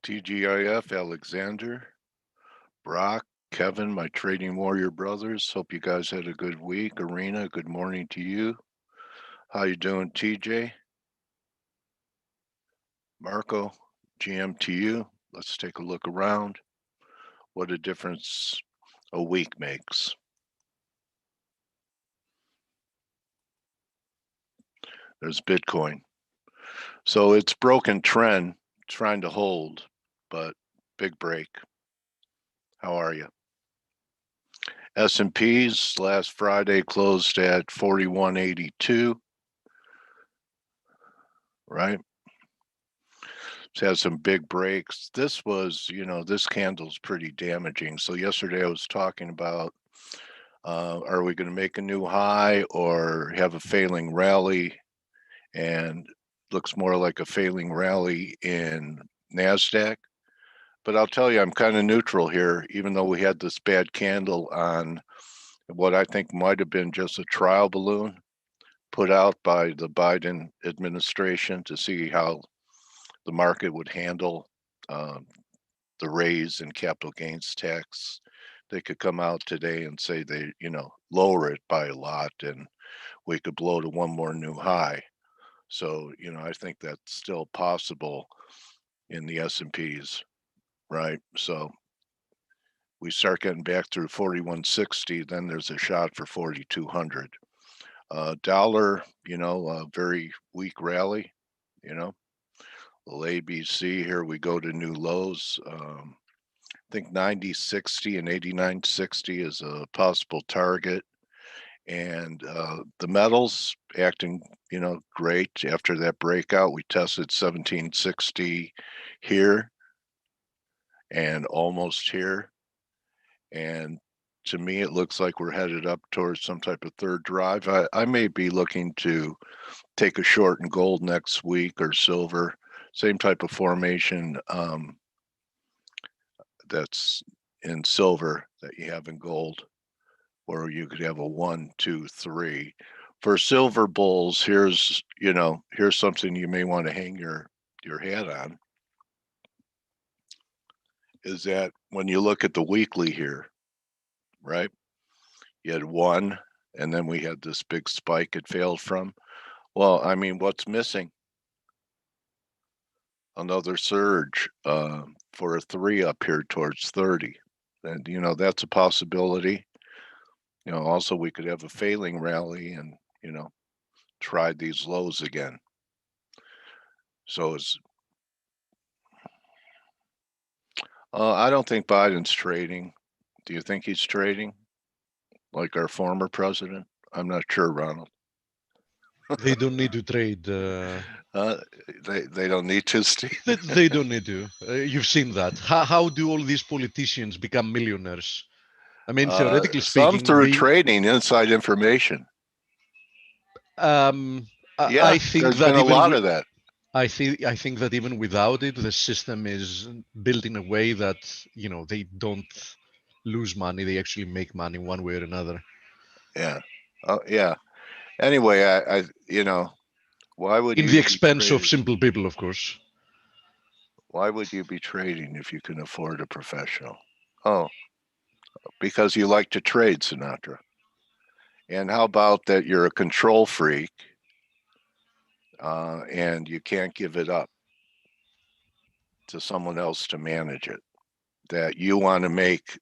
TGIF, Alexander, Brock, Kevin, my trading warrior brothers. Hope you guys had a good week. Arena, good morning to you. How you doing, TJ? Marco, GM to you. Let's take a look around. What a difference a week makes. There's Bitcoin. So it's broken trend, trying to hold, but big break. How are you? S&Ps last Friday closed at 4182, right? It's had some big breaks. This was, this candle's pretty damaging. So yesterday I was talking about, are we going to make a new high or have a failing rally? And looks more like a failing rally in NASDAQ. But I'll tell you, I'm kind of neutral here, even though we had this bad candle on what I think might have been just a trial balloon put out by the Biden administration to see how the market would handle the raise in capital gains tax. They could come out today and say they, lower it by a lot and we could blow to one more new high. So, I think that's still possible in the S&Ps, right? So we start getting back through 4160, then there's a shot for 4200. Dollar, a very weak rally, little ABC. Here we go to new lows. I think 90.60 and 89.60 is a possible target. And the metals acting, great after that breakout. We tested 1760 here and almost here. And to me, it looks like we're headed up towards some type of third drive. I may be looking to take a short in gold next week or silver, same type of formation that's in silver that you have in gold, or you could have a 1, 2, 3. For silver bulls, here's something you may want to hang your hat on, is that when you look at the weekly here, right? You had 1, and then we had this big spike it failed from. Well, I mean, what's missing? Another surge for a 3 up here towards 30. And, that's a possibility. Also we could have a failing rally and, try these lows again. So I don't think Biden's trading. Do you think he's trading like our former president? I'm not sure, Ronald. They don't need to trade. They don't need to, Steve. They don't need to. You've seen that. How do all these politicians become millionaires? I mean, theoretically Some speaking, through trading inside information. I think there's that been a lot of that. I think that even without it, the system is built in a way that they don't lose money; they actually make money one way or another. Yeah. Oh, yeah. Anyway, I why would In the you be expense of trading? simple people, of course. Why would you be trading if you can afford a professional? Oh, because you like to trade, Sinatra. And how about that you're a control freak and you can't give it up to someone else to manage it? That you want to make,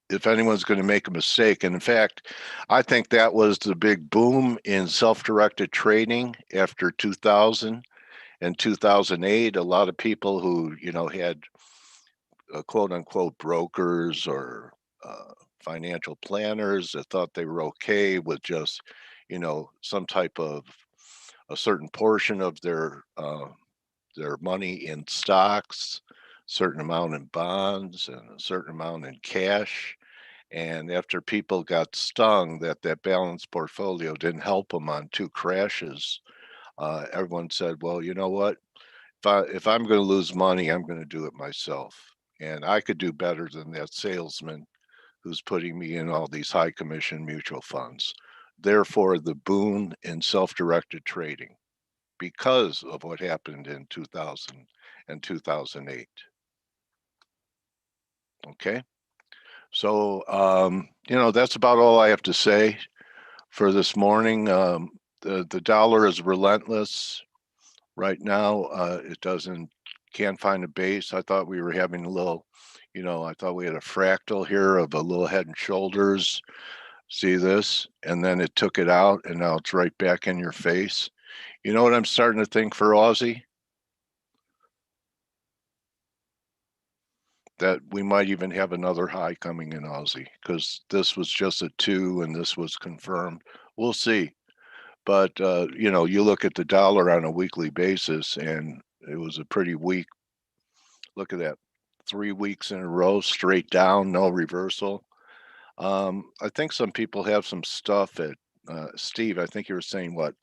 if anyone's going to make a mistake, and in fact, I think that was the big boom in self directed trading after 2000 and 2008. A lot of people who, had quote unquote brokers or financial planners that thought they were okay with just, some type of a certain portion of their money in stocks, certain amount in bonds, and a certain amount in cash. And after people got stung that that balanced portfolio didn't help them on 2 crashes, everyone said, "Well, you know what? If I'm going to lose money, I'm going to do it myself, and I could do better than that salesman who's putting me in all these high commission mutual funds." Therefore, the boon in self-directed trading because of what happened in 2000 and 2008. Okay. So, that's about all I have to say for this morning. The dollar is relentless right now. Can't find a base. I thought we were having a little, I thought we had a fractal here of a little head and shoulders. See this? And then it took it out, and now it's right back in your face. You know what I'm starting to think for Aussie? That we might even have another high coming in Aussie, because this was just a 2 and this was confirmed. We'll see. But, you look at the dollar on a weekly basis, and it was a pretty weak. Look at that. 3 weeks in a row, straight down, no reversal. I think some people have some stuff at, Steve, I think you were saying what,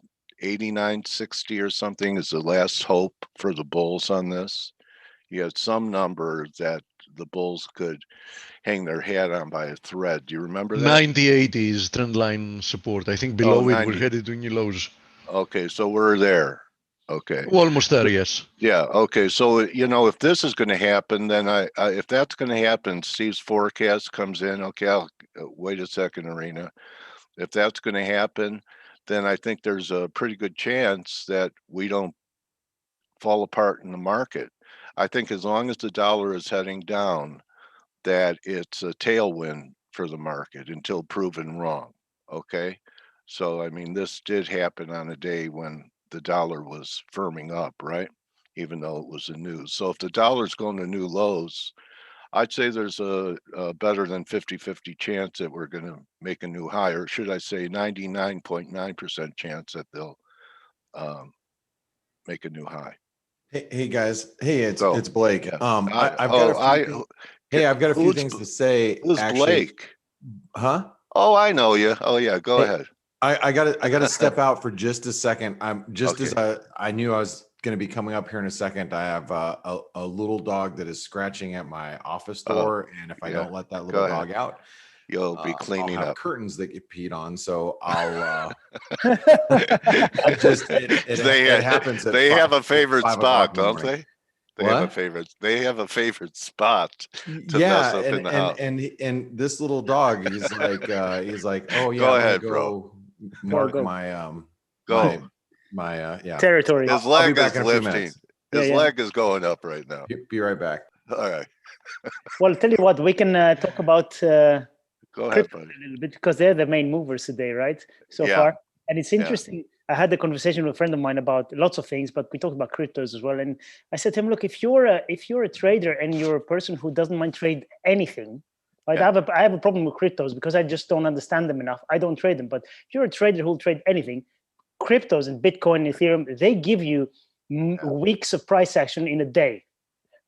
89.60 or something is the last hope for the bulls on this. You had some number that the bulls could hang their hat on by a thread. Do you remember that? 90 is trend line support. I think below it we're 90. headed to new lows. Okay, so we're there. Okay. Almost there, yes. Yeah. Okay. So if this is going to happen, then if that's going to happen, Steve's forecast comes in. Okay, I'll wait a second, Arena. If that's going to happen, then I think there's a pretty good chance that we don't fall apart in the market. I think as long as the dollar is heading down, that it's a tailwind for the market until proven wrong. Okay. So, I mean, this did happen on a day when the dollar was firming up, right? Even though it was the news. So if the dollar's going to new lows, I'd say there's a better than 50-50 chance that we're going to make a new high, or should I say 99.9% chance that they'll make a new high. Hey guys. Hey, Go. it's Blake. Yeah. I've got a few things to say. Who's actually. Blake? Huh? Oh, I know you. Oh yeah, go Hey, ahead. I gotta step out for just a second. I'm just Okay. as I knew I was gonna be coming up here in a second. I have a little dog that is scratching at my office door, and if I yeah. don't let that Go little ahead. dog out, You'll be cleaning I'll have up. curtains that get peed on. So I'll it happens. At They have a at favorite 5 o'clock spot, in the don't morning. they? What? They have a favorite spot to Yeah, mess up in the house. and this little dog, he's like, oh yeah, Go I'm ahead, gonna bro. go mark Go. my Go. yeah Territory. His I'll be leg back is in a few lifting. minutes. His Yeah. leg is going up right now. Be right back. All right. Well, tell you what, we can talk about Go ahead, crypto buddy. a little bit, because they're the main movers today, right? So Yeah. far. And it's interesting. I had a conversation with a friend of mine about lots of things, but we talked about cryptos as well. And I said to him, look, if you're a trader and you're a person who doesn't mind trade anything, right? Yeah. I have a problem with cryptos because I just don't understand them enough. I don't trade them. But if you're a trader who'll trade anything, cryptos and Bitcoin, Ethereum, they give you weeks of price action in a day.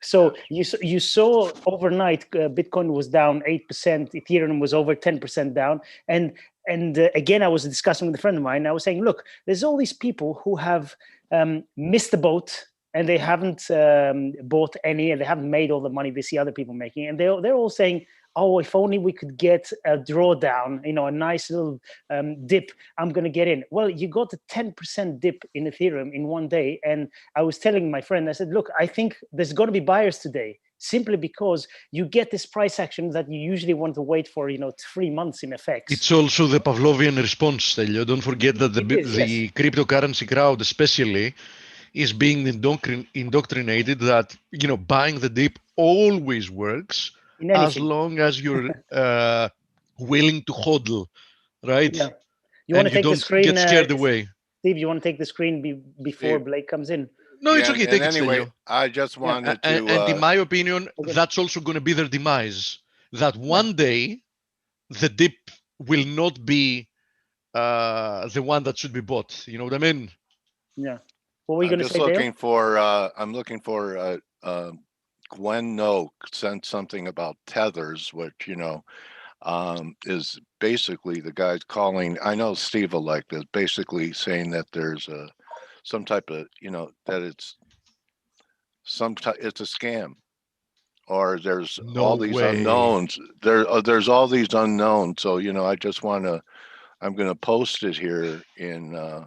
So you saw overnight Bitcoin was down 8%, Ethereum was over 10% down, and again I was discussing with a friend of mine. I was saying, look, there's all these people who have missed the boat and they haven't bought any, and they haven't made all the money they see other people making, and they're all saying, oh, if only we could get a drawdown, a nice little dip, I'm going to get in. Well, you got a 10% dip in Ethereum in one day. And I was telling my friend, I said, look, I think there's going to be buyers today, simply because you get this price action that you usually want to wait for, 3 months in effect. It's also the Pavlovian response, Stelio. Don't forget that the cryptocurrency crowd especially is being indoctrinated that, buying the dip always works, as long as you're willing to hodl, right? Yeah. You want to take the screen? Get scared away. Steve, you want to take the screen before Steve. Blake comes in? No, it's okay. Take it, anyway, Stelio. I just wanted to... And in my opinion, that's also going to be their demise. That one day, the dip will not be the one that should be bought. You know what I mean? Yeah. What were you going to say, Dale? I'm looking for Gwen Noak sent something about tethers, which, is basically the guy's calling. I know Steve will like this, basically saying that there's some type of, that it's a scam, or there's all these unknowns. There's all these unknowns. So, I just I'm going to post it here in.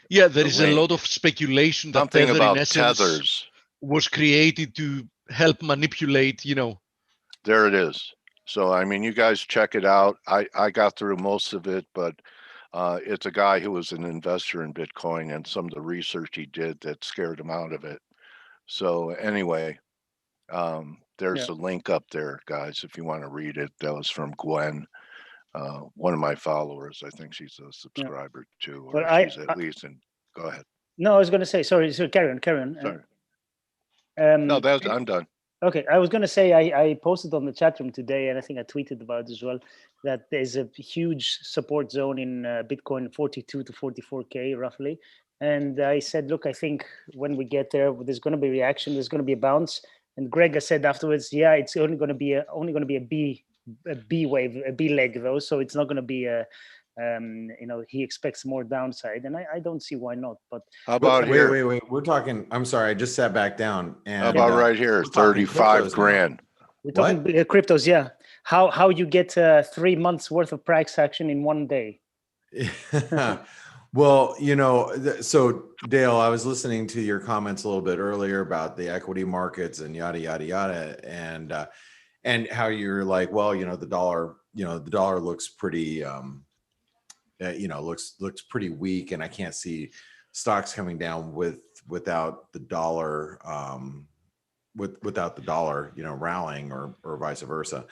Yeah, there is a lot of speculation that something Tether, about in essence, tethers was created to help manipulate, There it is. So, I mean, you guys check it out. I got through most of it, but it's a guy who was an investor in Bitcoin and some of the research he did that scared him out of it. So anyway, there's Yeah. a link up there, guys, if you want to read it. That was from Gwen, one of my followers. I think she's a subscriber too, or Well, she's at least in. Go ahead. No, I was going to say, sorry, so carry on. Sorry. No, I'm done. Okay, I was going to say I posted on the chat room today, and I think I tweeted about it as well, that there's a huge support zone in Bitcoin, 42 to 44K roughly. And I said, look, I think when we get there, there's going to be reaction, there's going to be a bounce. And Greg has said afterwards, yeah, it's only going to be a B wave, a B leg though, so it's not going to be a he expects more downside, and I don't see why not. But how about wait, here? wait. We're talking. I'm sorry, I just sat back down. And How about right here? we're talking 35 cryptos grand. we're talking cryptos, yeah. How you get 3 months worth of price action in one day? now. Well, so Dale, I was listening to your comments a little bit earlier about the equity markets and yada yada yada, and how you're like, well, the dollar looks pretty. Looks pretty weak, and I can't see stocks coming down without the dollar, without the dollar, rallying or vice versa.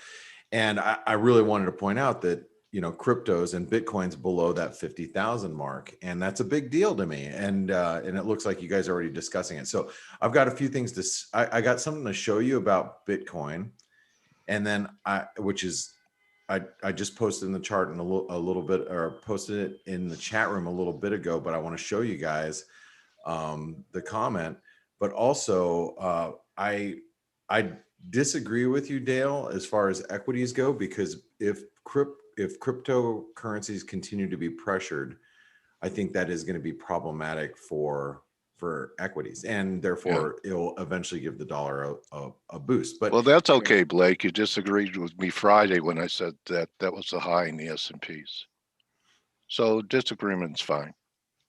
And I really wanted to point out that cryptos and Bitcoin's below that 50,000 mark, and that's a big deal to me. And it looks like you guys are already discussing it. So I've got a few things I got something to show you about Bitcoin, and then I just posted in the chart in a little bit, or posted it in the chat room a little bit ago, but I want to show you guys the comment. But also, I disagree with you, Dale, as far as equities go, because if cryptocurrencies continue to be pressured, I think that is going to be problematic for equities, and therefore it'll eventually give the dollar a boost. But well, that's okay, Blake. You disagreed with me Friday when I said that was the high in the S&Ps. So disagreement's fine.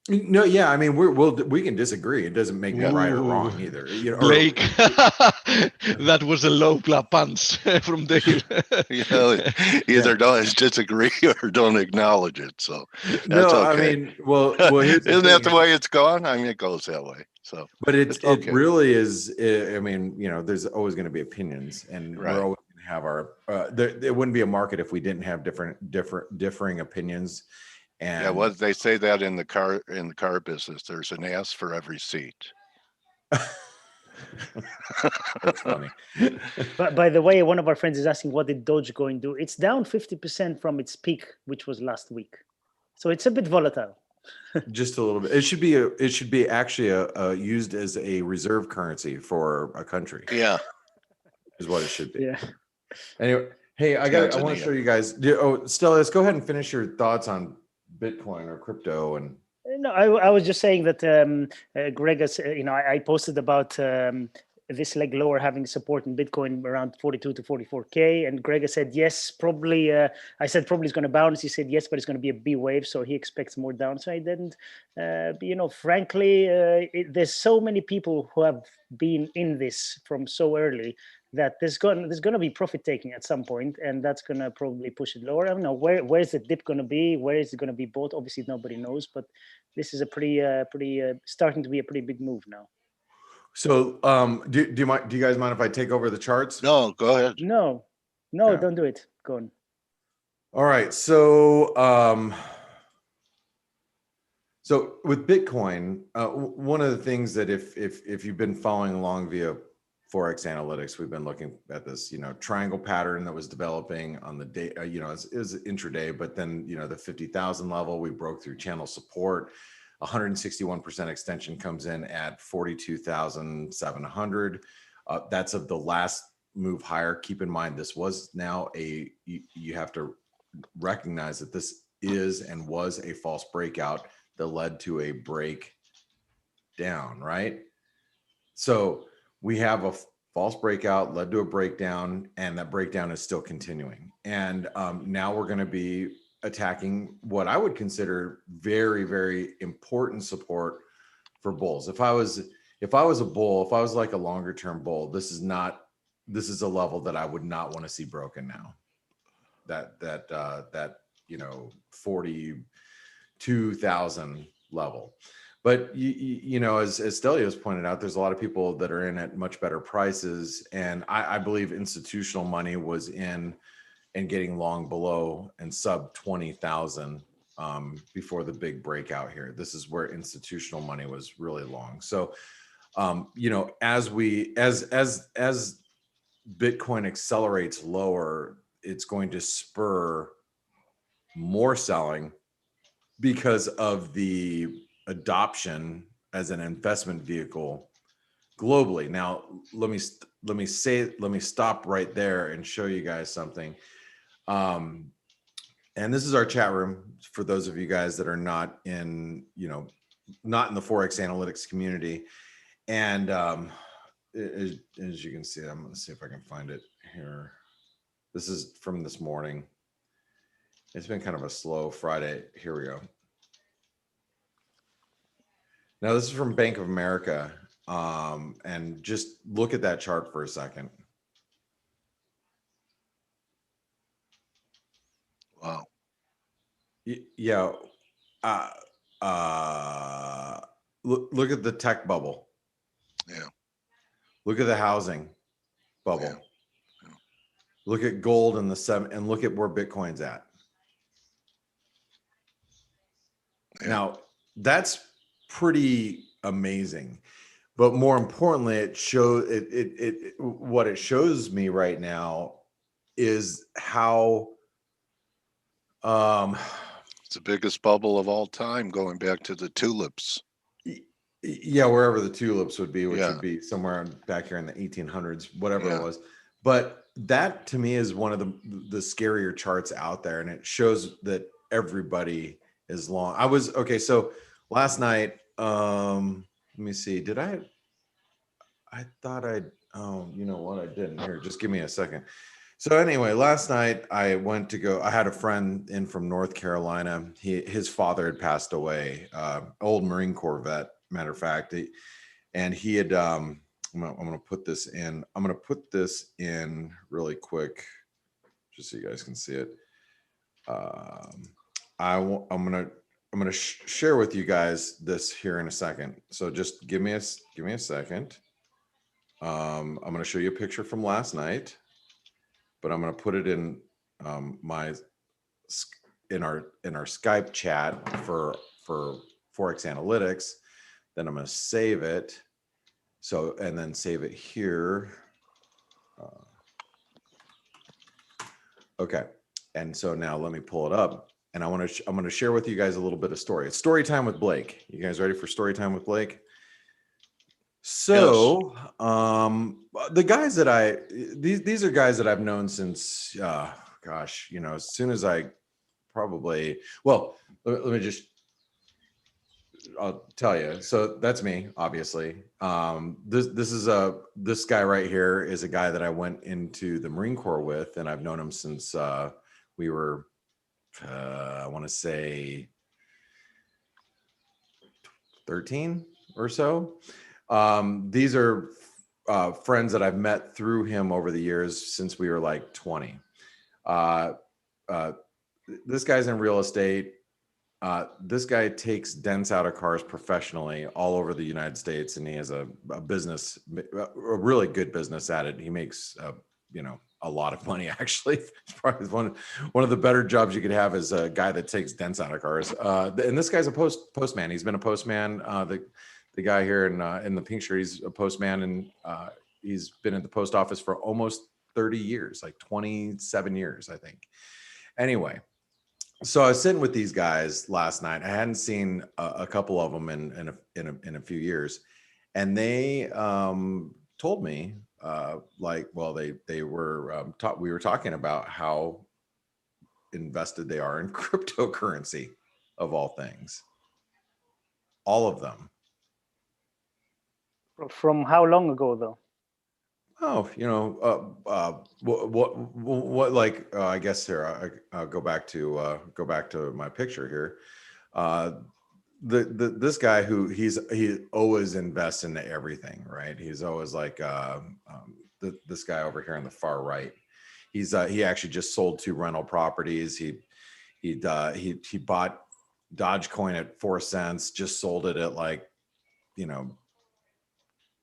No, yeah, I mean we can disagree. It doesn't make it right or wrong either. Blake, that was a low punch from Dale. Either don't disagree or don't acknowledge it. So that's okay. I mean, well, isn't that the way it's gone? I mean, it goes that way. So, but it really is. I mean, there's always going to be opinions, and we're always going to have our. There wouldn't be a market if we didn't have differing opinions. And yeah, they say that in the car business, there's an ass for every seat. That's funny. But by the way, one of our friends is asking, what did Dogecoin do? It's down 50% from its peak, which was last week. So it's a bit volatile. Just a little bit. It should be actually used as a reserve currency for a country. Yeah, is what it should be. Yeah. Anyway, hey, I want to show you guys. Stella, let's go ahead and finish your thoughts on Bitcoin or crypto. And no, I was just saying that Greg has, I posted about this leg lower having support in Bitcoin around 42 to 44K, and Greg has said yes, probably. I said probably it's going to bounce. He said yes, but it's going to be a B wave, so he expects more downside. And frankly, there's so many people who have been in this from so early that there's going to be profit taking at some point, and that's going to probably push it lower. I don't know where's the dip going to be, where is it going to be bought? Obviously, nobody knows, but this is a pretty starting to be a pretty big move now. So, do you guys mind if I take over the charts? No, go ahead. No, Yeah. Don't do it. Go on. All right. So, so with Bitcoin, one of the things that if you've been following along via Forex Analytics, we've been looking at this, triangle pattern that was developing on the day, it was intraday, but then, the 50,000 level, we broke through channel support. 161% extension comes in at 42,700. That's of the last move higher. Keep in mind, this was now you have to recognize that this is and was a false breakout that led to a break down, right? So we have a false breakout led to a breakdown, and that breakdown is still continuing. And now we're going to be attacking what I would consider very, very important support for bulls. If I was a bull, if I was like a longer term bull, this is not this is a level that I would not want to see broken now. That 42,000 level. But you know, as Stelios pointed out, there's a lot of people that are in at much better prices, and I believe institutional money was in and getting long below and sub 20,000 before the big breakout here. This is where institutional money was really long. So you know, as Bitcoin accelerates lower, it's going to spur more selling because of the adoption as an investment vehicle globally. Now, let me stop right there and show you guys something. And this is our chat room for those of you guys that are not in, you know, not in the Forex analytics community. And as you can see, I'm going to see if I can find it here. This is from this morning. It's been kind of a slow Friday. Here we go. Now, this is from Bank of America. And just look at that chart for a second. Wow. Yeah. Look at the tech bubble. Yeah. Look at the housing bubble. Yeah. Look at gold and and look at where Bitcoin's at. Yeah. Now, that's pretty amazing. But more importantly, what it shows me right now is how it's the biggest bubble of all time, going back to the tulips. Yeah, wherever the tulips would be, which Yeah. would be somewhere back here in the 1800s, whatever Yeah. it was. But that to me is one of the scarier charts out there, and it shows that everybody is long. So last night, let me see, I thought you know what, I didn't. Here, just give me a second. So anyway, last night I had a friend in from North Carolina. His father had passed away, old Marine Corps vet, matter of fact. And he had, I'm going to put this in. I'm going to put this in really quick, just so you guys can see it. I'm going to share with you guys this here in a second. So just give me a second. I'm going to show you a picture from last night, but I'm going to put it in our Skype chat for Forex Analytics. Then I'm going to save it. So, and then save it here. Okay. And so now let me pull it up, and I'm going to share with you guys a little bit of story. It's story time with Blake. You guys ready for story time with Blake? So, yes. The guys that these are guys that I've known since, gosh, you know, as soon as I probably, well, let me just, I'll tell you. So that's me, obviously. This guy right here is a guy that I went into the Marine Corps with, and I've known him since we were, I want to say 13 or so. These are friends that I've met through him over the years since we were like 20. This guy's in real estate. This guy takes dents out of cars professionally all over the United States, and he has a business, a really good business at it. He makes, you know, a lot of money, actually. It's probably one of the better jobs you could have is a guy that takes dents out of cars. And this guy's a postman. He's been a postman. The guy here in the pink shirt, he's a postman, and he's been at the post office for almost 30 years, like 27 years, I think. Anyway, so I was sitting with these guys last night. I hadn't seen a couple of them in a few years, and they told me they were we were talking about how invested they are in cryptocurrency, of all things. All of them. From how long ago, though? Oh, you know, what like I guess here I'll go back to my picture here. This guy he always invests into everything, right? He's always like this guy over here on the far right. He actually just sold 2 rental properties. He bought Dogecoin at 4 cents, just sold it at like,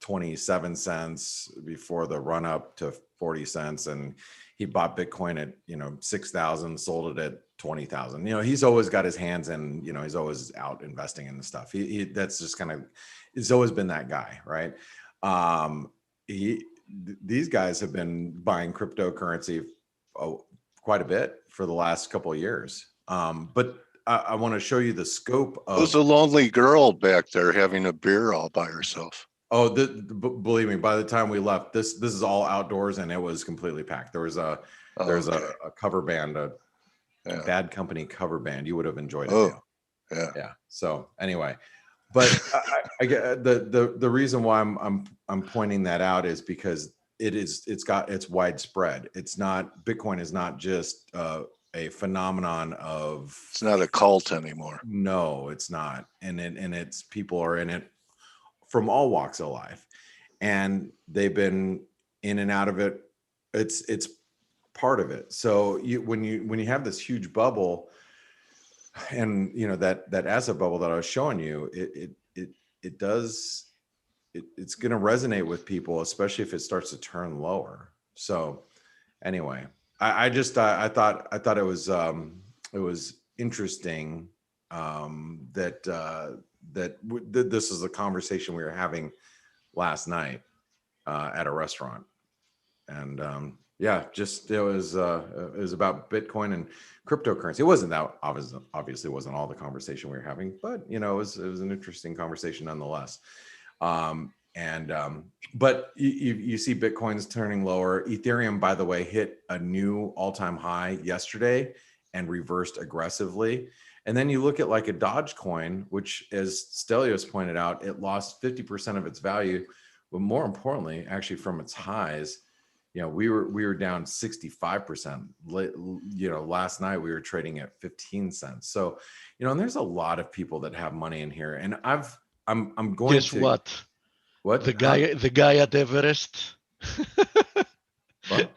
27 cents before the run up to 40 cents. And he bought Bitcoin at, 6,000, sold it at 20,000. He's always got his hands in, he's always out investing in the stuff. That's just kind of, he's always been that guy. Right. These guys have been buying cryptocurrency quite a bit for the last couple of years. But I want to show you the scope of. Who's a lonely girl back there having a beer all by herself? Oh, believe me, by the time we left, this is all outdoors and it was completely packed. There was a cover band, a Bad Company cover band. You would have enjoyed it. Oh, yeah. So anyway, but I get the reason why I'm pointing that out is because it's widespread. Bitcoin is not just a phenomenon of. It's not a cult anymore. No, it's not, and it's people are in it from all walks of life, and they've been in and out of it. It's part of it. So when you have this huge bubble, and that asset bubble that I was showing you, it's going to resonate with people, especially if it starts to turn lower. So anyway, I thought it was interesting that this is a conversation we were having last night at a restaurant, and it was about Bitcoin and cryptocurrency. It wasn't that obviously wasn't all the conversation we were having, but it was an interesting conversation nonetheless. But you see Bitcoin's turning lower. Ethereum, by the way, hit a new all-time high yesterday and reversed aggressively. And then you look at like a Dogecoin, which, as Stelios pointed out, it lost 50% of its value, but more importantly, actually from its highs, we were down 65%. Last night we were trading at 15 cents. So, and there's a lot of people that have money in here, and I'm going Guess to. what? What? The guy at Everest. What?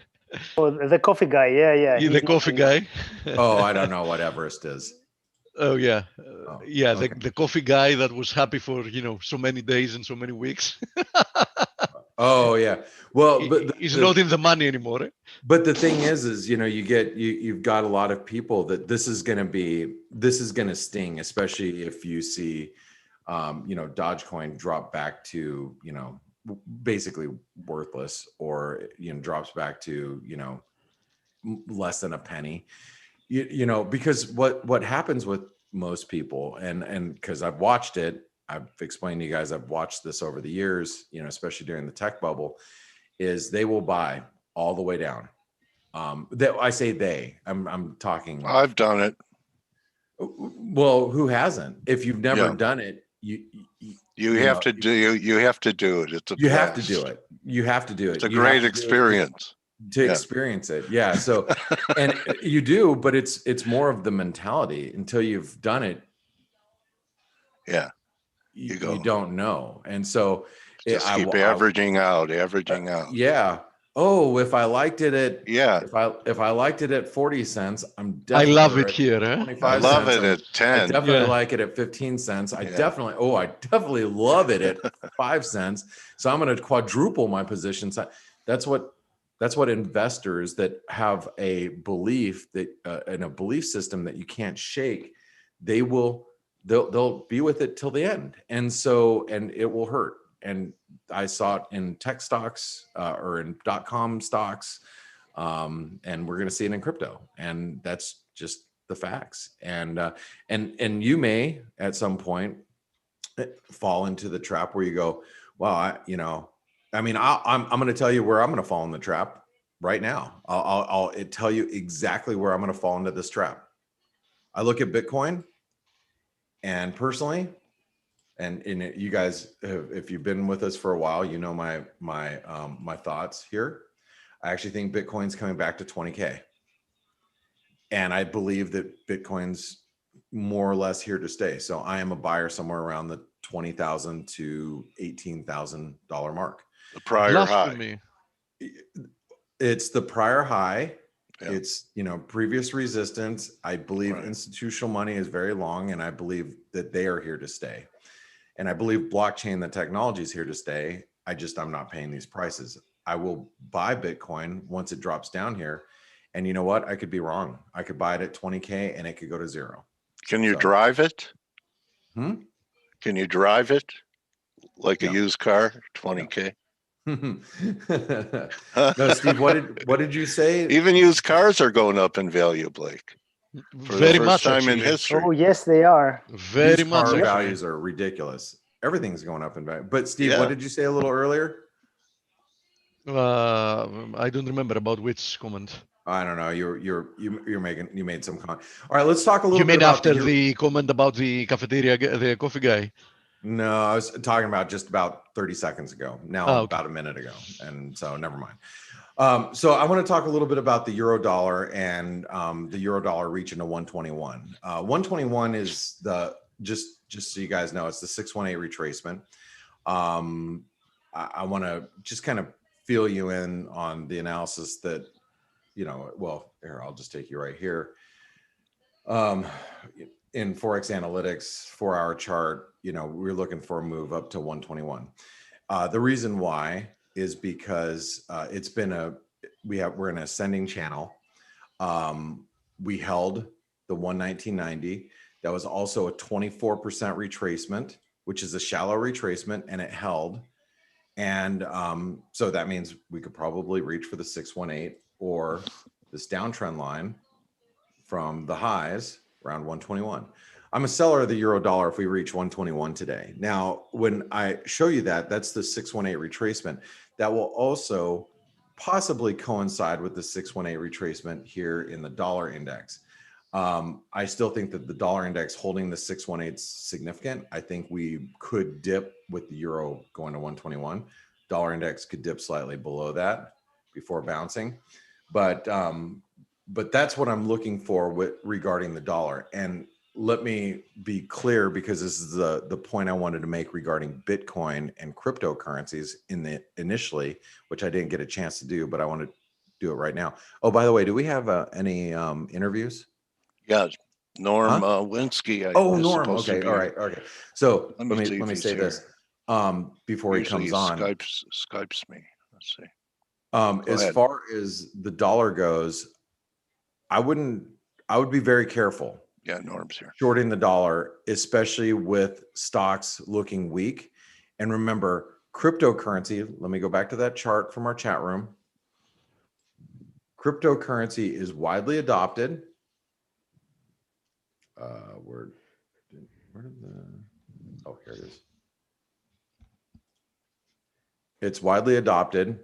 Oh, the coffee guy. Yeah. The coffee guy. Oh, I don't know what Everest is. Oh yeah, okay. The coffee guy that was happy for so many days and so many weeks. Oh yeah, well, but he's not in the money anymore. But the thing is you've got a lot of people that this is going to sting, especially if you see, Dogecoin drop back to basically worthless, or drops back to less than a penny. Because what happens with most people, and because I've watched it, I've explained to you guys, I've watched this over the years, especially during the tech bubble, is they will buy all the way down. I say I'm talking. I've done it. Well, who hasn't? If you've never done it, you have to do it. You have to do it. You have to do it. It's a great experience. To experience it. Yeah. So, and you do, but it's more of the mentality until you've done it. Yeah. You don't know. And so just keep averaging out. Yeah. Oh, if I liked it at, if I liked it at 40 cents, I love it here. I love it at 10. I definitely like it at 15 cents. I definitely love it at 5 cents. So I'm going to quadruple my positions. That's what investors that have a belief that in a belief system that you can't shake, they'll be with it till the end. And it will hurt. And I saw it in tech stocks or in .com stocks. And we're going to see it in crypto. And that's just the facts. And you may at some point fall into the trap where you go, well, I'm going to tell you where I'm going to fall in the trap right now. I'll tell you exactly where I'm going to fall into this trap. I look at Bitcoin, and personally, and you guys, if you've been with us for a while, my thoughts here. I actually think Bitcoin's coming back to 20K, and I believe that Bitcoin's more or less here to stay. So I am a buyer somewhere around the $20,000 to $18,000 mark. The prior high. It's the prior high. Yeah. It's, previous resistance. I believe Right. institutional money is very long, and I believe that they are here to stay. And I believe blockchain, the technology is here to stay. I'm not paying these prices. I will buy Bitcoin once it drops down here. And you know what? I could be wrong. I could buy it at 20K and it could go to zero. Can you So- drive it? Hmm? Can you drive it like a No. used car? 20K. No, Steve, what did you say? Even used cars are going up in value, Blake. For Very the much first time in actually. history. Oh, yes, they are. Very Used much car actually. values are ridiculous. Everything's going up in value. But Steve, Yeah. what did you say a little earlier? I don't remember about which comment. I don't know. You made some comment. All right, let's talk a little You bit mean about after the comment about the cafeteria, the coffee guy? No, I was talking about just about 30 seconds ago. Now Oh, okay. about a minute ago, and so never mind. So I want to talk a little bit about the euro dollar and the euro dollar reaching to 121. 121 is the just so you guys know, it's the 618 retracement. I want to just kind of fill you in on the analysis that well, here, I'll just take you right here. In Forex Analytics 4-hour chart, we're looking for a move up to 121. The reason why is because it's been we're in an ascending channel. We held the 119.90. That was also a 24% retracement, which is a shallow retracement, and it held. And so that means we could probably reach for the 618 or this downtrend line from the highs around 121. I'm a seller of the euro dollar if we reach 121 today. Now, when I show you that, that's the 618 retracement. That will also possibly coincide with the 618 retracement here in the dollar index. I still think that the dollar index holding the 618 is significant. I think we could dip with the euro going to 121. Dollar index could dip slightly below that before bouncing. But that's what I'm looking for regarding the dollar. And let me be clear, because this is the point I wanted to make regarding Bitcoin and cryptocurrencies initially, which I didn't get a chance to do, but I want to do it right now. Oh, by the way, do we have any interviews? Yeah, Norm Winsky. Norm. Okay, all right. Okay. So let me say this before Usually he comes on. Skypes me. Let's see. As ahead. far as the dollar goes, I would be very careful. Yeah, Norm's here. Shorting the dollar, especially with stocks looking weak. And remember, cryptocurrency, let me go back to that chart from our chat room. Cryptocurrency is widely adopted. Here it is. It's widely adopted,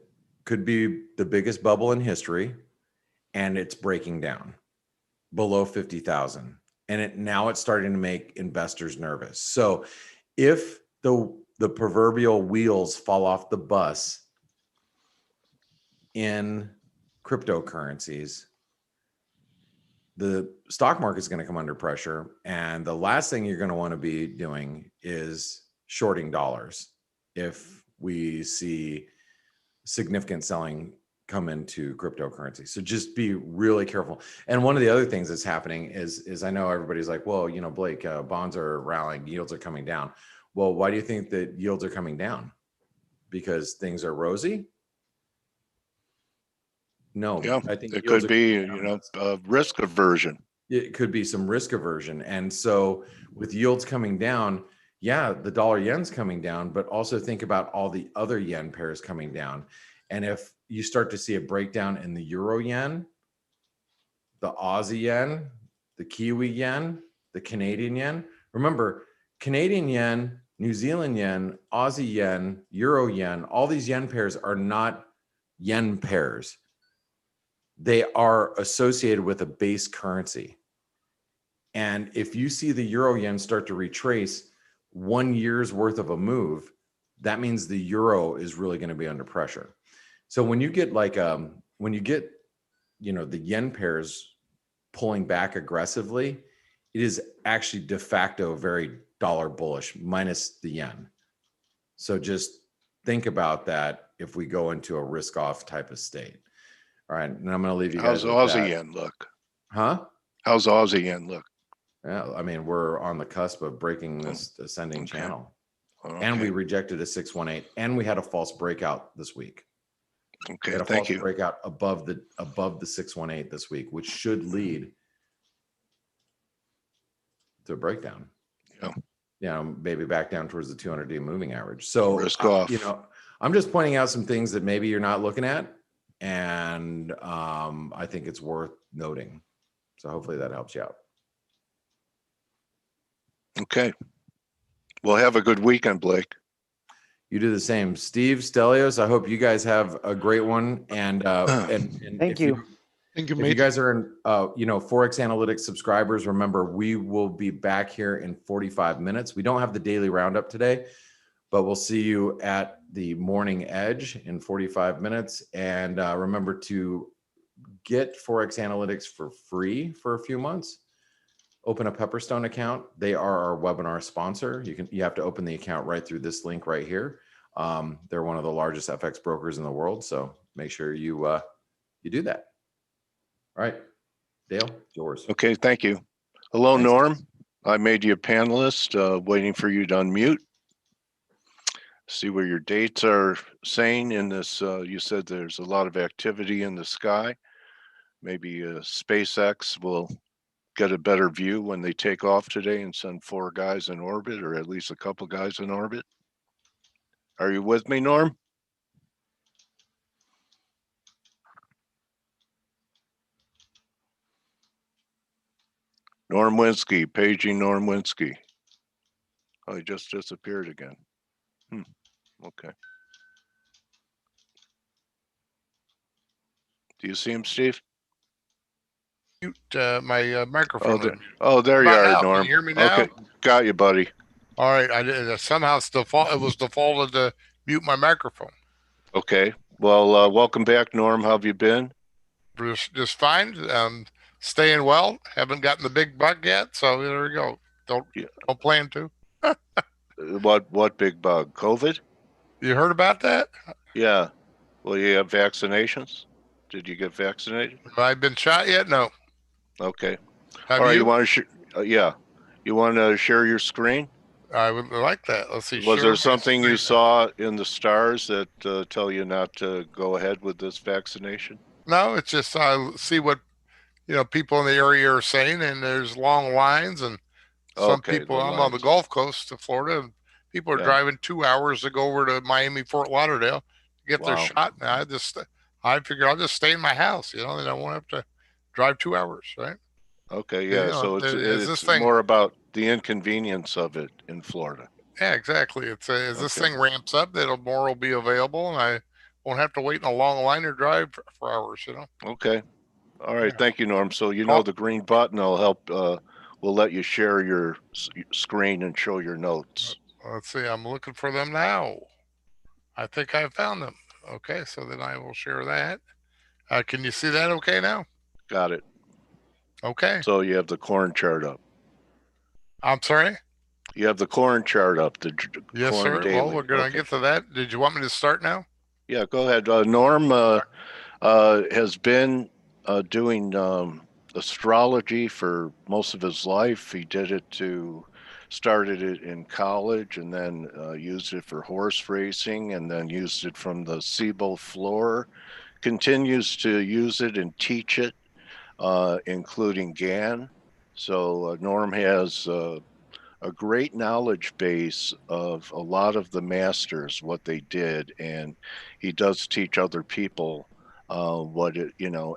could be the biggest bubble in history, and it's breaking down below 50,000. And now it's starting to make investors nervous. So if the proverbial wheels fall off the bus in cryptocurrencies, the stock market is going to come under pressure. And the last thing you're going to want to be doing is shorting dollars if we see significant selling come into cryptocurrency. So just be really careful. And one of the other things that's happening is I know everybody's like, well, Blake, bonds are rallying, yields are coming down. Well, why do you think that yields are coming down? Because things are rosy? No, Yeah, I think it could be, risk aversion. It could be some risk aversion. And so with yields coming down, yeah, the dollar yen's coming down, but also think about all the other yen pairs coming down. And if you start to see a breakdown in the euro yen, the Aussie yen, the Kiwi yen, the Canadian yen, remember, Canadian yen, New Zealand yen, Aussie yen, euro yen, all these yen pairs are not yen pairs. They are associated with a base currency. And if you see the euro yen start to retrace 1 year's worth of a move, that means the euro is really going to be under pressure. So when you get the yen pairs pulling back aggressively, it is actually de facto very dollar bullish minus the yen. So just think about that if we go into a risk off type of state. All right, and I'm going to leave you How's guys with Aussie that. yen look? Huh? How's Aussie yen look? Yeah, I mean, we're on the cusp of breaking this ascending Okay. channel, Okay. and we rejected a 618, and we had a false breakout this week. We Okay. had a Thank false you. breakout above the 618 this week, which should lead to a breakdown. Yeah. You know, maybe back down towards the 200-day moving average. So, Risk off. you know, I'm just pointing out some things that maybe you're not looking at, and I think it's worth noting. So hopefully that helps you out. Okay. Well, have a good weekend, Blake. You do the same. Steve, Stelios, I hope you guys have a great one. And Thank if you. Thank you, if mate. you guys are in, Forex Analytics subscribers, remember, we will be back here in 45 minutes. We don't have the daily roundup today, but we'll see you at the morning edge in 45 minutes. And remember to get Forex Analytics for free for a few months. Open a Pepperstone account. They are our webinar sponsor. You have to open the account right through this link right here. They're one of the largest FX brokers in the world. So make sure you do that. All right, Dale, yours. Okay. Thank you. Hello, Thanks. Norm. I made you a panelist, waiting for you to unmute. See where your dates are saying in this. You said there's a lot of activity in the sky. Maybe SpaceX will get a better view when they take off today and send 4 guys in orbit, or at least a couple guys in orbit. Are you with me, Norm? Norm Winsky, paging Norm Winsky. Oh, he just disappeared again. Okay. Do you see him, Steve? Mute my microphone. There you About are, now. Can Norm. you hear me now? Okay, got you, buddy. All right. I did somehow it's it was defaulted to mute my microphone. Okay. Well, welcome back, Norm. How have you been? Just fine. Staying well. Haven't gotten the big bug yet, so there we go. Don't plan to. What big bug? COVID? You heard about that? Yeah. Well, you have vaccinations? Did you get vaccinated? Have I been shot yet? No. Okay. Have All right. you? You want to? Yeah. You want to share your screen? I would like that. Let's see. Was share there my something you screen. saw in the stars that tell you not to go ahead with this vaccination? No, it's just I see what people in the area are saying, and there's long lines, and some Okay, people. the I'm on the lines. Gulf Coast of Florida, and people are Yeah. driving 2 hours to go over to Miami, Fort Lauderdale to get their Wow. shot. And I figured I'll just stay in my house. They don't want to have to drive 2 hours, right? Okay, You yeah. know, So is this it's thing? more about the inconvenience of it in Florida. Yeah, exactly. It's as this Okay. thing ramps up, more will be available, and I won't have to wait in a long line or drive for hours. Okay. All right. Yeah. Thank you, Norm. So Call- the green button will help. Will let you share your screen and show your notes. Let's see. I'm looking for them now. I think I found them. Okay, so then I will share that. Can you see that okay now? Got it. Okay. So you have the corn chart up. I'm sorry? You have the corn chart up. The Yes, corn sir. daily. Well, we're going to Okay. get to that. Did you want me to start now? Yeah, go ahead. Norm has been doing astrology for most of his life. He started it in college and then used it for horse racing and then used it from the SIBO floor. Continues to use it and teach it, including GAN. So Norm has a great knowledge base of a lot of the masters, what they did, and he does teach other people what it,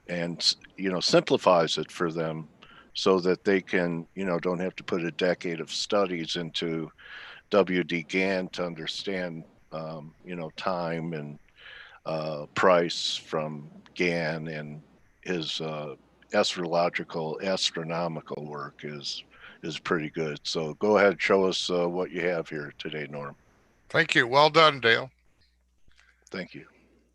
and simplifies it for them so that they can, don't have to put a decade of studies into WD GAN to understand, time and price from GAN, and his astronomical work is pretty good. So go ahead, show us what you have here today, Norm. Thank you. Well done, Dale. Thank you.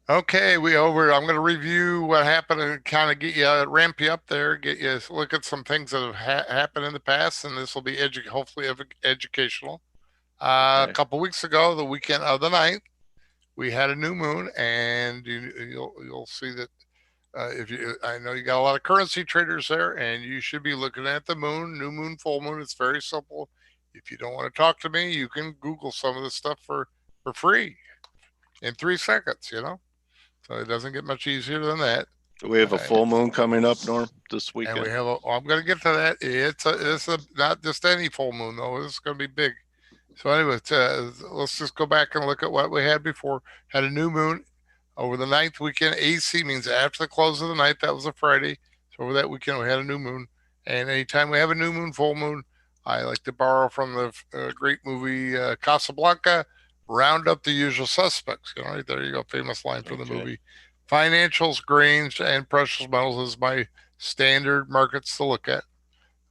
Okay, I'm going to review what happened and kind of get you, ramp you up there, get you look at some things that have happened in the past, and this will be hopefully educational. Okay. A couple weeks ago, the weekend of the 9th, we had a new moon, and you'll see that I know you got a lot of currency traders there, and you should be looking at the moon, new moon, full moon. It's very simple. If you don't want to talk to me, you can Google some of this stuff for free in 3 seconds. So it doesn't get much easier than that. We have a full moon coming up, Norm, this And we weekend. have I'm going to get to that. It's not just any full moon though. It's going to be big. So anyway, let's just go back and look at what we had before. Had a new moon over the 9th weekend. AC means after the close of the night. That was a Friday. So over that weekend, we had a new moon. And anytime we have a new moon, full moon, I like to borrow from the great movie Casablanca, round up the usual suspects. Right there you go. Famous line from the movie. Financials, grains, and precious metals is my standard markets to look at.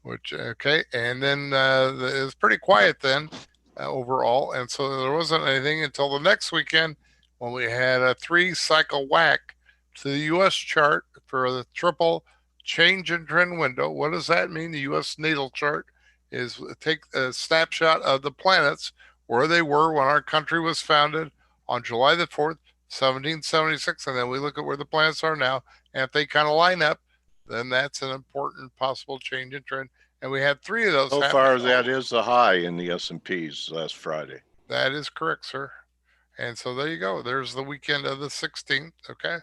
And then it was pretty quiet then overall. And so there wasn't anything until the next weekend when we had a 3-cycle whack to the U.S. chart for the triple change in trend window. What does that mean? The U.S. natal chart is take a snapshot of the planets where they were when our country was founded on July the 4th, 1776. And then we look at where the planets are now. And if they kind of line up, then that's an important possible change in trend. And we had 3 of those. So far, that is the high in the S&Ps last Friday. That is correct, sir. And so there you go. There's the weekend of the 16th. Okay.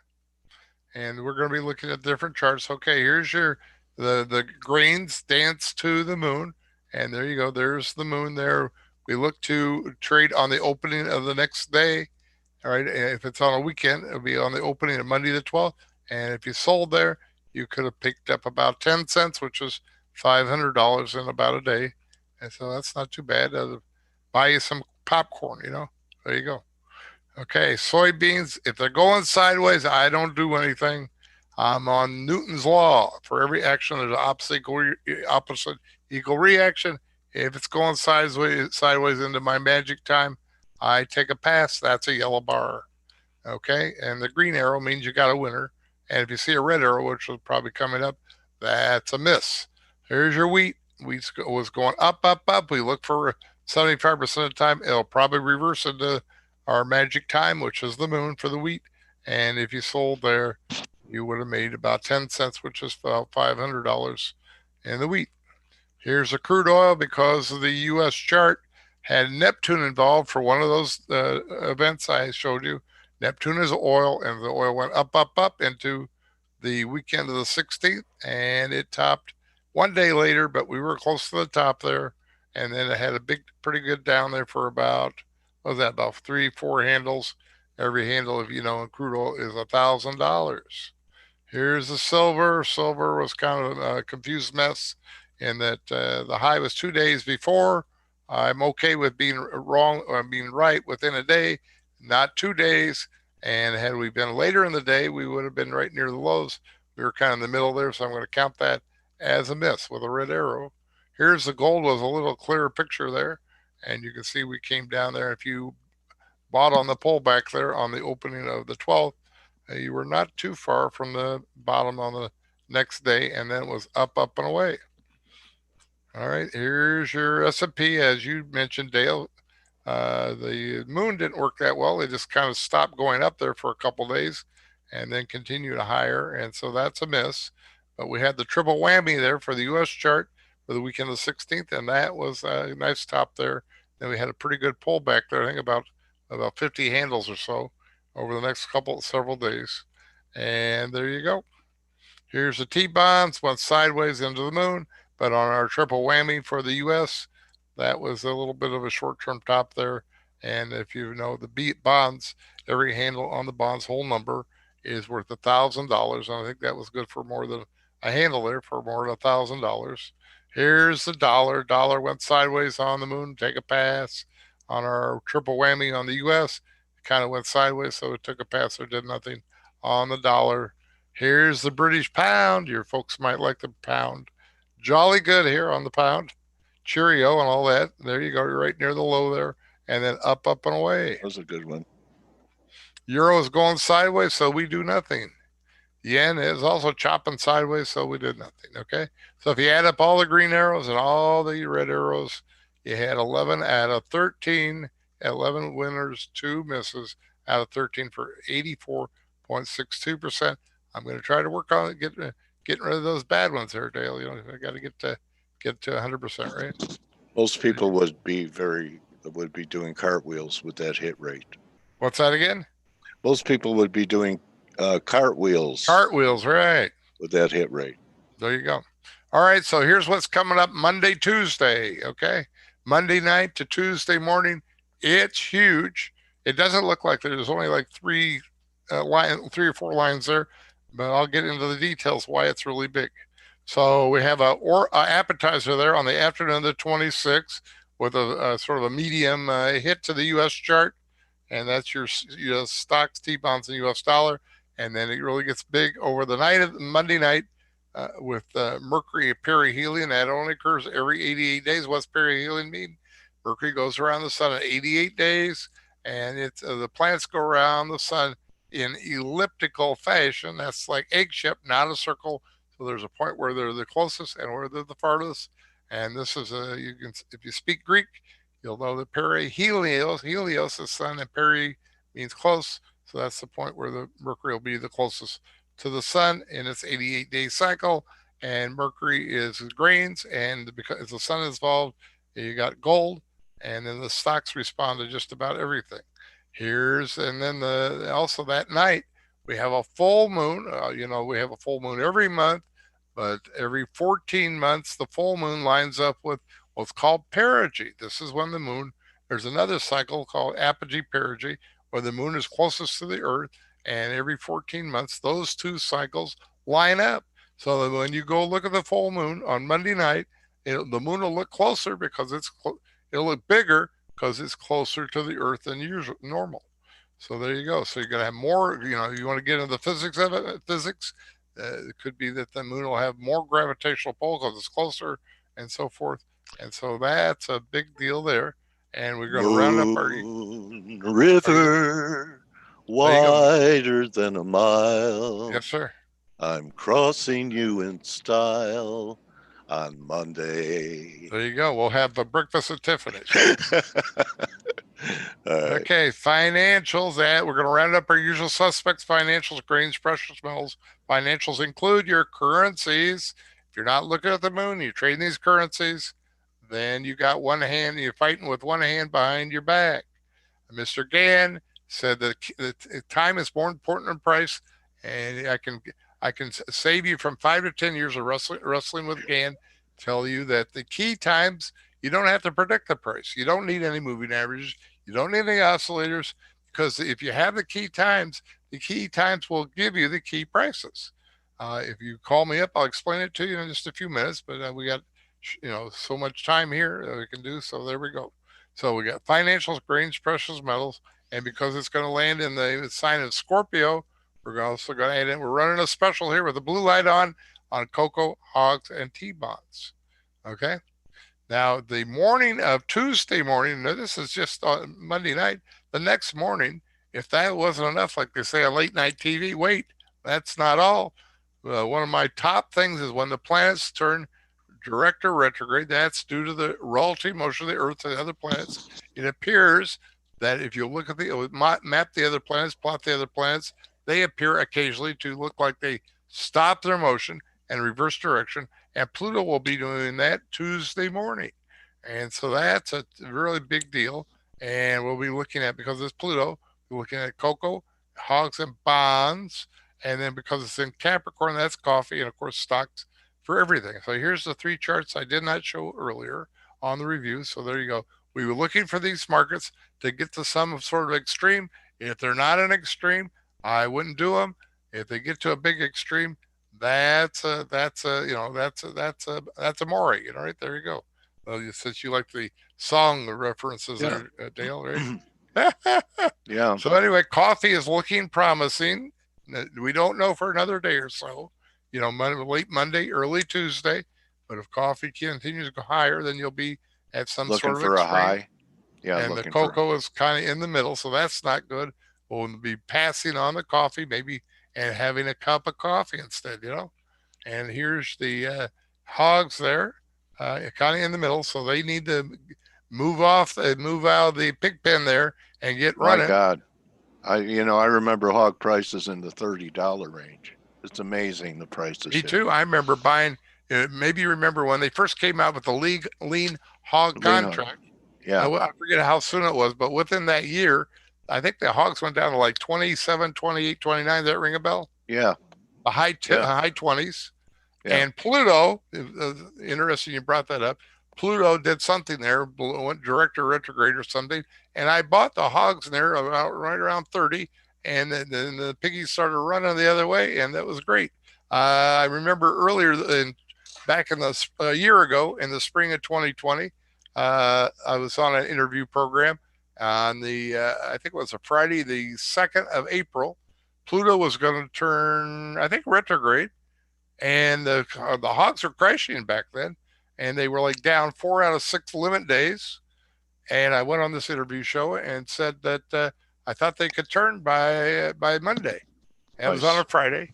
And we're going to be looking at different charts. Okay, here's the grains dance to the moon. And there you go. There's the moon there. We look to trade on the opening of the next day. All right. If it's on a weekend, it'll be on the opening of Monday the 12th. And if you sold there, you could have picked up about 10 cents, which is $500 in about a day. And so that's not too bad. Buy you some popcorn, There you go. Okay, soybeans, if they're going sideways, I don't do anything. I'm on Newton's law. For every action, there's an opposite equal reaction. If it's going sideways into my magic time, I take a pass. That's a yellow bar. Okay, and the green arrow means you got a winner. And if you see a red arrow, which is probably coming up, that's a miss. Here's your wheat. Wheat was going up, up, up. We look for 75% of the time. It'll probably reverse into our magic time, which is the moon for the wheat. And if you sold there, you would have made about 10 cents, which is about $500 in the wheat. Here's a crude oil because of the U.S. chart had Neptune involved for one of those events I showed you. Neptune is oil, and the oil went up, up, up into the weekend of the 16th, and it topped one day later, but we were close to the top there. And then it had a pretty good down there for about 3-4 handles. Every handle, in crude oil is $1,000. Here's the silver. Silver was kind of a confused mess in that the high was 2 days before. I'm okay with being wrong or being right within a day, not 2 days. And had we been later in the day, we would have been right near the lows. We were kind of in the middle there, so I'm going to count that as a miss with a red arrow. Here's the gold with a little clearer picture there. And you can see we came down there. If you bought on the pullback there on the opening of the 12th, you were not too far from the bottom on the next day, and then it was up, up, and away. All right, here's your S&P, as you mentioned, Dale. The moon didn't work that well. It just kind of stopped going up there for a couple days and then continued higher, and so that's a miss. But we had the triple whammy there for the U.S. chart for the weekend of the 16th, and that was a nice top there. Then we had a pretty good pullback there, I think about 50 handles or so over the next several days. And there you go. Here's the T-bonds, went sideways into the moon, but on our triple whammy for the U.S., that was a little bit of a short-term top there. And if you know the bonds, every handle on the bonds whole number is worth $1,000. And I think that was good for more than a handle there for more than $1,000. Here's the dollar. Dollar went sideways on the moon. Take a pass. On our triple whammy on the U.S., it kind of went sideways, so it took a pass or did nothing on the dollar. Here's the British pound. Your folks might like the pound. Jolly good here on the pound. Cheerio and all that. There you go. You're right near the low there. And then up, up, and away. That was a good one. Euro is going sideways, so we do nothing. Yen is also chopping sideways, so we did nothing. Okay. So if you add up all the green arrows and all the red arrows, you had 11 out of 13, 11 winners, 2 misses out of 13 for 84.62% I'm going to try to work on getting rid of those bad ones there, Dale. I got to get to 100%, right? Most people would be doing cartwheels with that hit rate. What's that again? Most people would be doing cartwheels. Cartwheels, right? With that hit rate. There you go. All right, so here's what's coming up Monday, Tuesday. Okay, Monday night to Tuesday morning. It's huge. It doesn't look like there's only like 3 or 4 lines there, but I'll get into the details why it's really big. So we have a appetizer there on the afternoon of the 26th with a sort of a medium hit to the U.S. chart, and that's your U.S. stocks, T-bonds, and U.S. dollar, and then it really gets big over the night of Monday night with Mercury perihelion. That only occurs every 88 days. What's perihelion mean? Mercury goes around the sun in 88 days, and it's the planets go around the sun in elliptical fashion. That's like egg shaped, not a circle. So there's a point where they're the closest and where they're the farthest. And this is you can, if you speak Greek, you'll know that helios is sun, and peri means close. So that's the point where the Mercury will be the closest to the sun in its 88-day cycle. And Mercury is grains, and because the sun is involved, you got gold, and then the stocks respond to just about everything. And then also that night we have a full moon. We have a full moon every month, but every 14 months the full moon lines up with what's called perigee. This is when the moon. There's another cycle called apogee perigee, where the moon is closest to the Earth, and every 14 months those 2 cycles line up. So that when you go look at the full moon on Monday night, the moon will look closer because it'll look bigger because it's closer to the Earth than normal. So there you go. So you're going to have more, you want to get into the physics of it. It could be that the moon will have more gravitational pull because it's closer and so forth. And so that's a big deal there. And we're going to round up our river wider than a mile. Yes, sir. I'm crossing you in style on Monday. There you go. We'll have the breakfast at Tiffany's. Right. Okay, financials. We're going to round up our usual suspects: financials, grains, precious metals. Financials include your currencies. If you're not looking at the moon, you're trading these currencies, then you got one hand. You're fighting with one hand behind your back. Mr. Gann said that time is more important than price, and I can save you from 5 to 10 years of wrestling with Gann. Tell you that the key times, you don't have to predict the price. You don't need any moving averages. You don't need any oscillators, because if you have the key times will give you the key prices. If you call me up, I'll explain it to you in just a few minutes. But we got so much time here that we can do. So there we go. So we got financials, grains, precious metals, and because it's going to land in the sign of Scorpio, we're also going to add in. We're running a special here with the blue light on cocoa, hogs, and T-bonds. Okay. Now, the morning of Tuesday morning, now this is just on Monday night, the next morning, if that wasn't enough, like they say on late night TV, wait, that's not all. One of my top things is when the planets turn direct or retrograde. That's due to the relative motion of the Earth to the other planets. It appears that if you look at map the other planets, plot the other planets, they appear occasionally to look like they stop their motion and reverse direction. And Pluto will be doing that Tuesday morning. And so that's a really big deal. And we'll be looking at, because it's Pluto, we're looking at cocoa, hogs, and bonds. And then because it's in Capricorn, that's coffee, and of course stocks for everything. So here's the 3 charts I did not show earlier on the review. So there you go. We were looking for these markets to get to some sort of extreme. If they're not an extreme, I wouldn't do them. If they get to a big extreme, that's a Maury, right? There you go. Well, since you like the song references there, Dale, right? Yeah. So anyway, coffee is looking promising. We don't know for another day or so. Late Monday, early Tuesday. But if coffee continues to go higher, then you'll be at some looking sort of for extreme. a high. Yeah. And the cocoa is kind of in the middle, so that's not good. We'll be passing on the coffee, maybe, and having a cup of coffee instead, And here's the hogs there, kind of in the middle, so they need to move out of the pig pen there and get running. My God. I remember hog prices in the $30 range. It's amazing the prices. Me here. too. I remember buying. Maybe you remember when they first came out with the lean hog Lean hog. contract. Yeah, I forget how soon it was, but within that year, I think the hogs went down to like 27, 28, 29. That ring a bell? yeah, The high Yeah. high 20s. Yeah. And Pluto, interesting you brought that up. Pluto did something there, went direct or retrograde or something, and I bought the hogs in there about right around 30, and then the piggies started running the other way, and that was great. I remember earlier back in a year ago in the spring of 2020, I was on an interview program on I think it was a Friday, the 2nd of April. Pluto was going to turn, I think, retrograde, and the hogs were crashing back then, and they were like down 4 out of 6 limit days. And I went on this interview show and said that I thought they could turn by Monday. It was on a Friday,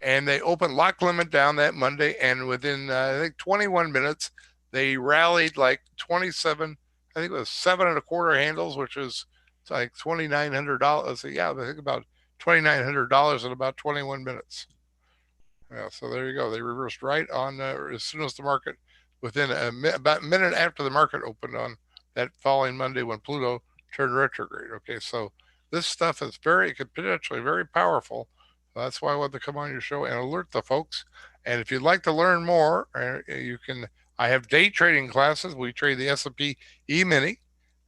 and they opened lock limit down that Monday, and within I think 21 minutes they rallied like 27. I think it was 7.25 handles, which was like $2,900. Yeah, I think about $2,900 in about 21 minutes. Yeah, so there you go. They reversed right on as soon as the market, within about a minute after the market opened on that following Monday when Pluto turned retrograde. Okay, so this stuff is potentially very powerful. So that's why I wanted to come on your show and alert the folks. And if you'd like to learn more, you can. I have day trading classes. We trade the S&P E-mini,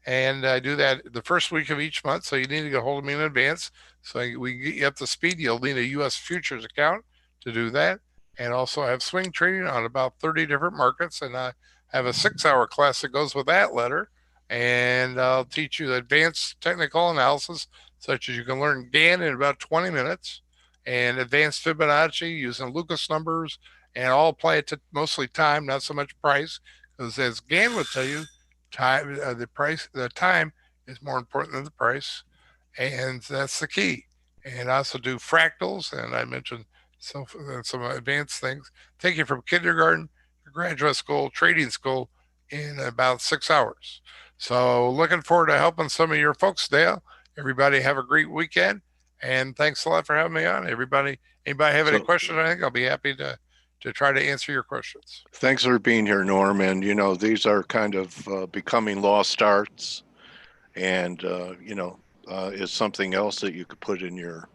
and I do that the first week of each month. So you need to get a hold of me in advance so we can get you up to speed. You'll need a U.S. futures account to do that. And also I have swing trading on about 30 different markets, and I have a 6-hour class that goes with that letter, and I'll teach you advanced technical analysis, such as you can learn Gann in about 20 minutes, and advanced Fibonacci using Lucas numbers, and I'll apply it to mostly time, not so much price, because as Gann would tell you, time, the time is more important than the price, and that's the key. And I also do fractals, and I mentioned some advanced things. Take you from kindergarten to graduate school, trading school in about 6 hours. So looking forward to helping some of your folks, Dale. Everybody have a great weekend, and thanks a lot for having me on. Anybody have any questions? I think I'll be happy to try to answer your questions. Thanks for being here, Norm. And these are kind of becoming lost arts, and is something else that you could put in your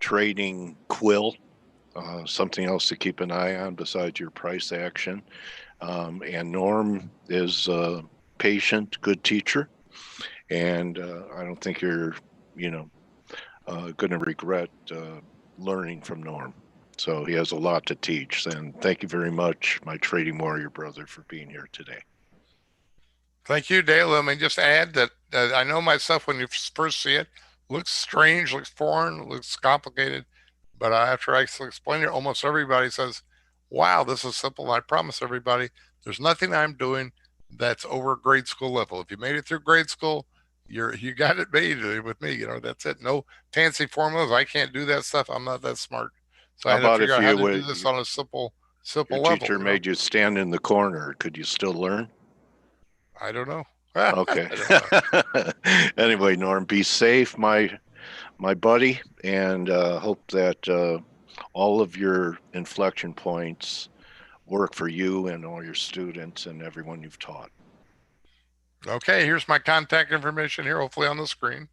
trading quill, something else to keep an eye on besides your price action. And Norm is a patient, good teacher, and I don't think you're going to regret learning from Norm. So he has a lot to teach. And thank you very much, my trading warrior brother, for being here today. Thank you, Dale. Let me just add that I know myself, when you first see it, looks strange, looks foreign, looks complicated. But after I explain it, almost everybody says, wow, this is simple. I promise everybody, there's nothing I'm doing that's over grade school level. If you made it through grade school, you got it made with me. That's it. No fancy formulas. I can't do that stuff. I'm not that smart. So I had to figure out how to do this on a simple your level. Teacher made you stand in the corner. Could you still learn? I don't know. Okay. Anyway, Norm, be safe, my buddy, and hope that all of your inflection points work for you and all your students and everyone you've taught. Okay, here's my contact information here, hopefully on the screen.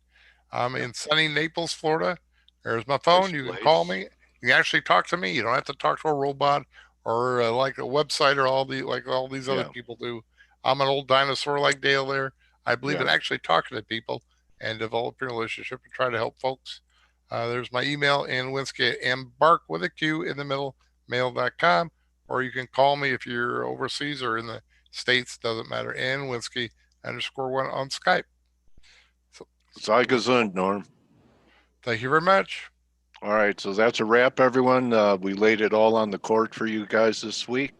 I'm in sunny Naples, Florida. There's my phone. You can call me. You can actually talk to me. You don't have to talk to a robot or like a website or all these other people do. I'm an old dinosaur like Dale there. I believe in actually talking to people and developing a relationship and try to help folks. There's my email, Nwinsky@mbark with a Q in the middle, mail.com, or you can call me if you're overseas or in the States, doesn't matter, Nwinsky _1 on Skype. Sei gesund, Norm. Thank you very much. All right, so that's a wrap, everyone. We laid it all on the court for you guys this week.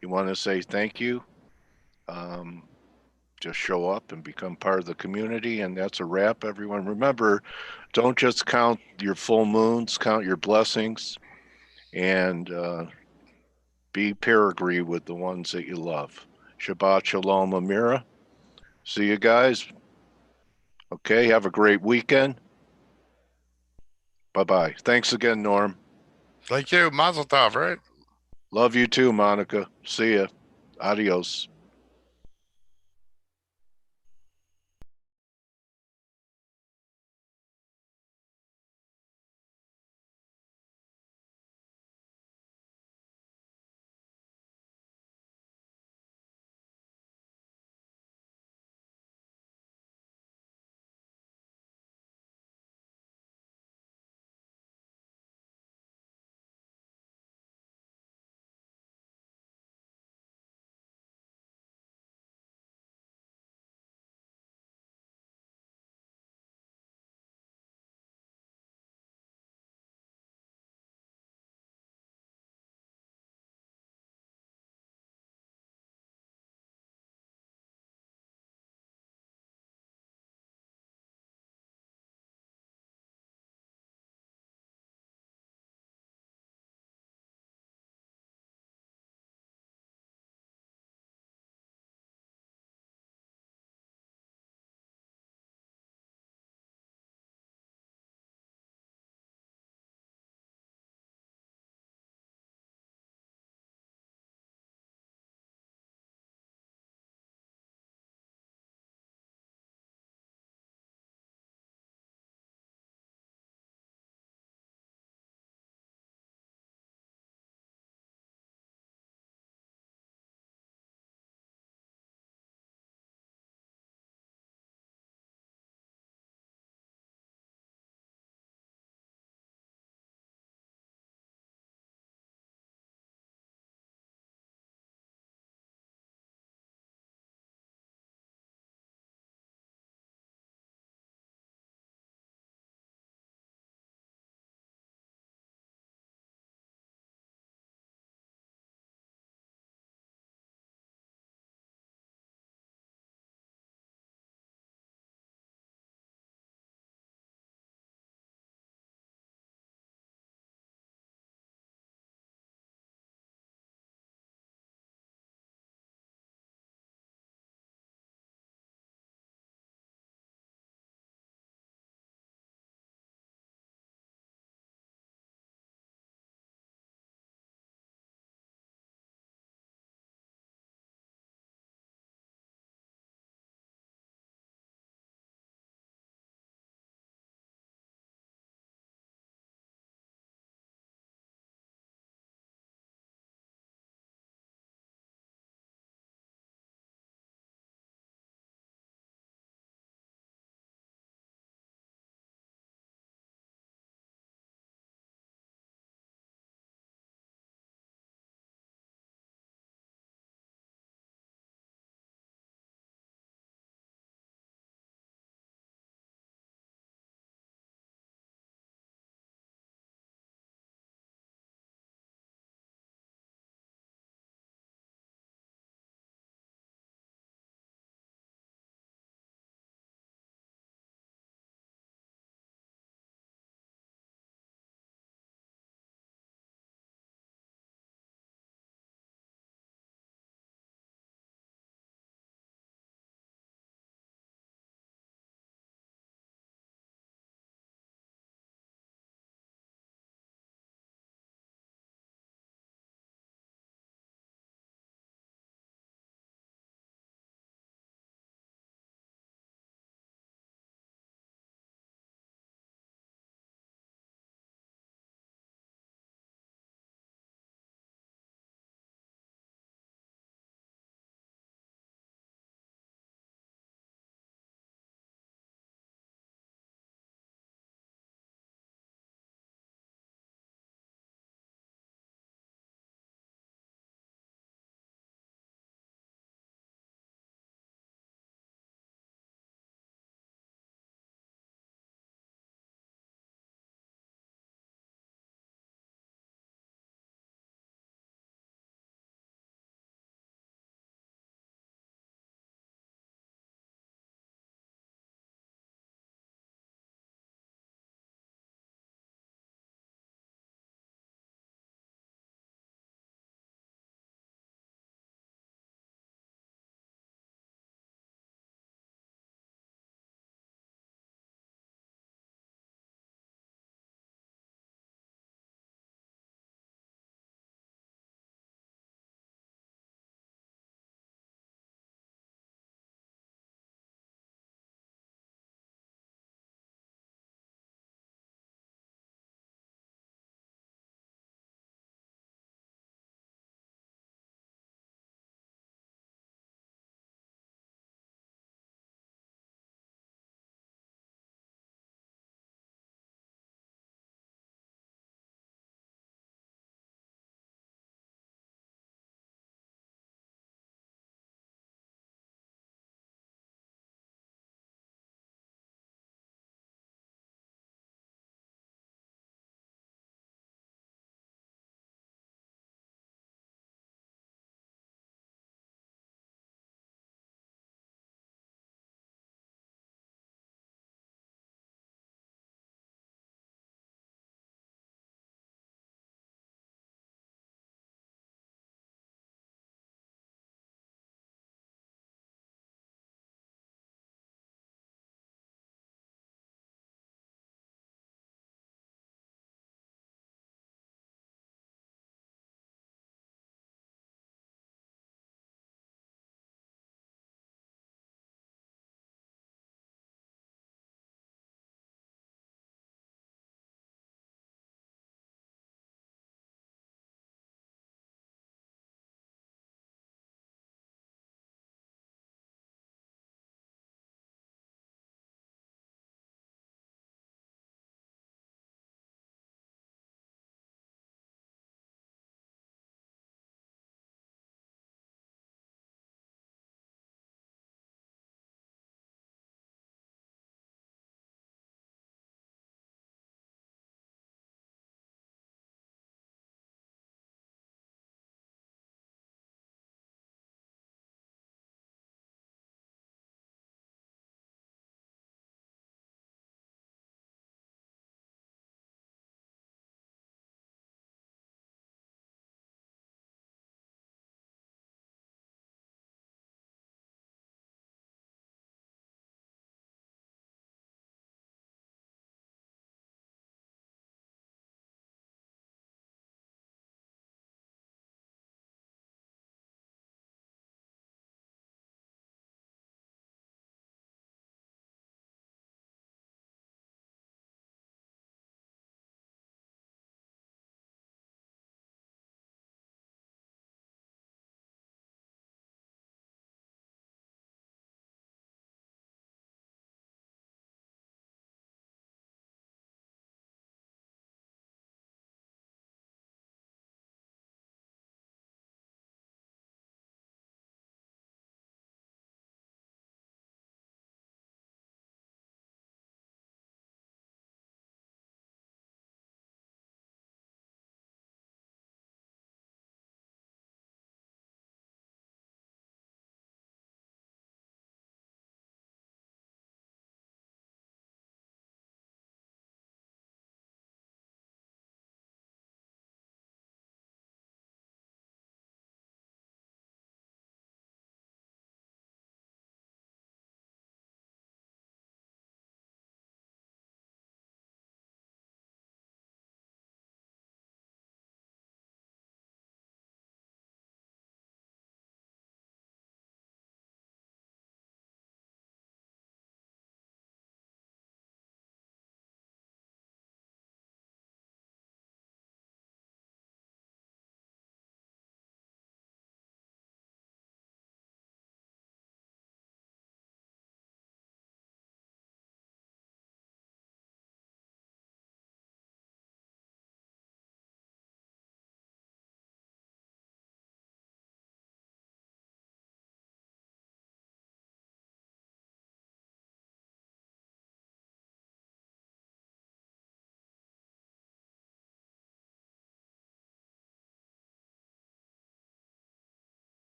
You want to say thank you? Just show up and become part of the community, and that's a wrap, everyone. Remember, don't just count your full moons, count your blessings, and be peregrine with the ones that you love. Shabbat Shalom, Amira. See you guys. Okay, have a great weekend. Bye-bye. Thanks again, Norm. Thank you. Mazel tov, right? Love you too, Monica. See ya. Adios.